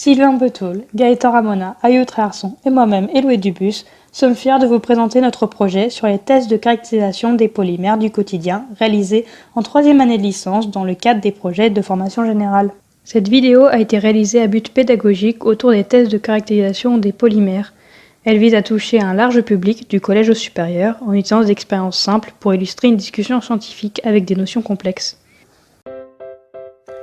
Sylvain Betoul, Gaëtan Ramona, Ayout Réarson et moi-même, Héloé Dubus, sommes fiers de vous présenter notre projet sur les tests de caractérisation des polymères du quotidien réalisés en 3e année de licence dans le cadre des projets de formation générale. Cette vidéo a été réalisée à but pédagogique autour des tests de caractérisation des polymères. Elle vise à toucher un large public du collège au supérieur en utilisant des expériences simples pour illustrer une discussion scientifique avec des notions complexes.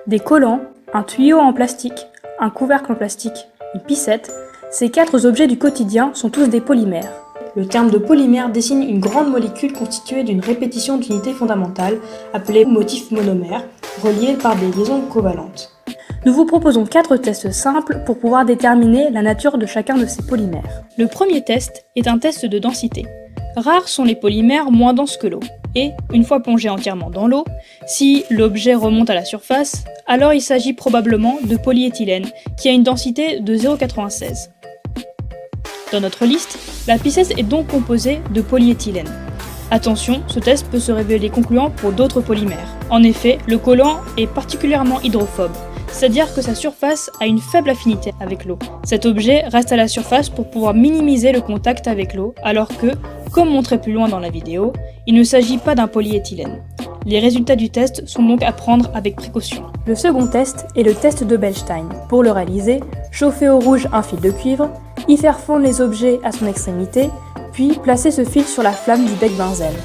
Des collants, un tuyau en plastique, un couvercle en plastique, une pipette, ces 4 objets du quotidien sont tous des polymères. Le terme de polymère désigne une grande molécule constituée d'une répétition d'unités fondamentales, appelée motif monomère, reliées par des liaisons covalentes. Nous vous proposons 4 tests simples pour pouvoir déterminer la nature de chacun de ces polymères. Le premier test est un test de densité. Rares sont les polymères moins denses que l'eau. Et, une fois plongé entièrement dans l'eau, si l'objet remonte à la surface, alors il s'agit probablement de polyéthylène, qui a une densité de 0,96. Dans notre liste, la pipette est donc composée de polyéthylène. Attention, ce test peut se révéler concluant pour d'autres polymères. En effet, le collant est particulièrement hydrophobe, c'est-à-dire que sa surface a une faible affinité avec l'eau. Cet objet reste à la surface pour pouvoir minimiser le contact avec l'eau, alors que, comme montré plus loin dans la vidéo, il ne s'agit pas d'un polyéthylène. Les résultats du test sont donc à prendre avec précaution. Le second test est le test de Beilstein. Pour le réaliser, chauffer au rouge un fil de cuivre, y faire fondre les objets à son extrémité, puis placer ce fil sur la flamme du bec benzène.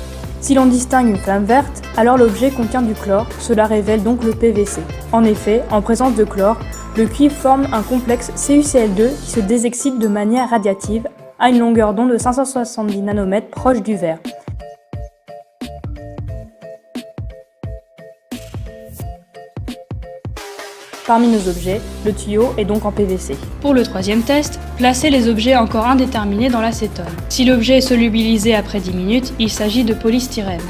Si l'on distingue une flamme verte, alors l'objet contient du chlore, cela révèle donc le PVC. En effet, en présence de chlore, le cuivre forme un complexe CuCl2 qui se désexcite de manière radiative à une longueur d'onde de 570 nanomètres proche du verre. Parmi nos objets, le tuyau est donc en PVC. Pour le troisième test, placez les objets encore indéterminés dans l'acétone. Si l'objet est solubilisé après 10 minutes, il s'agit de polystyrène.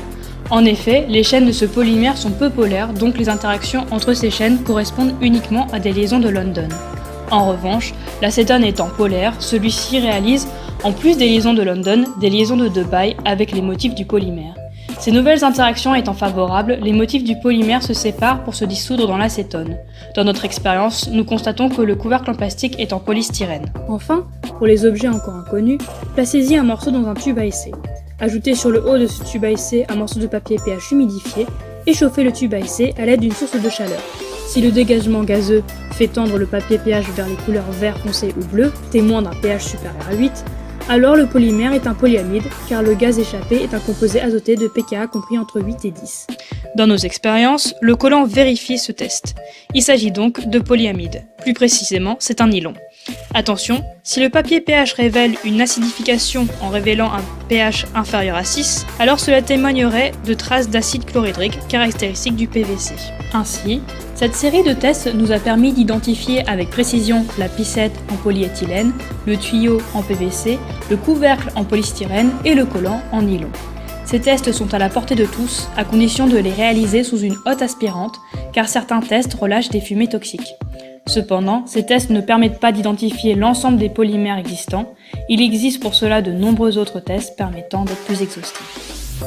En effet, les chaînes de ce polymère sont peu polaires, donc les interactions entre ces chaînes correspondent uniquement à des liaisons de London. En revanche, l'acétone étant polaire, celui-ci réalise, en plus des liaisons de London, des liaisons de Debye avec les motifs du polymère. Ces nouvelles interactions étant favorables, les motifs du polymère se séparent pour se dissoudre dans l'acétone. Dans notre expérience, nous constatons que le couvercle en plastique est en polystyrène. Enfin, pour les objets encore inconnus, placez-y un morceau dans un tube à essai. Ajoutez sur le haut de ce tube à essai un morceau de papier pH humidifié et chauffez le tube à essai à l'aide d'une source de chaleur. Si le dégagement gazeux fait tendre le papier pH vers les couleurs vert foncé ou bleu, témoin d'un pH supérieur à 8, alors le polymère est un polyamide, car le gaz échappé est un composé azoté de pKa compris entre 8 et 10. Dans nos expériences, le collant vérifie ce test. Il s'agit donc de polyamide. Plus précisément, c'est un nylon. Attention, si le papier pH révèle une acidification en révélant un pH inférieur à 6, alors cela témoignerait de traces d'acide chlorhydrique caractéristiques du PVC. Ainsi, cette série de tests nous a permis d'identifier avec précision la pipette en polyéthylène, le tuyau en PVC, le couvercle en polystyrène et le collant en nylon. Ces tests sont à la portée de tous, à condition de les réaliser sous une hotte aspirante, car certains tests relâchent des fumées toxiques. Cependant, ces tests ne permettent pas d'identifier l'ensemble des polymères existants. Il existe pour cela de nombreux autres tests permettant d'être plus exhaustifs.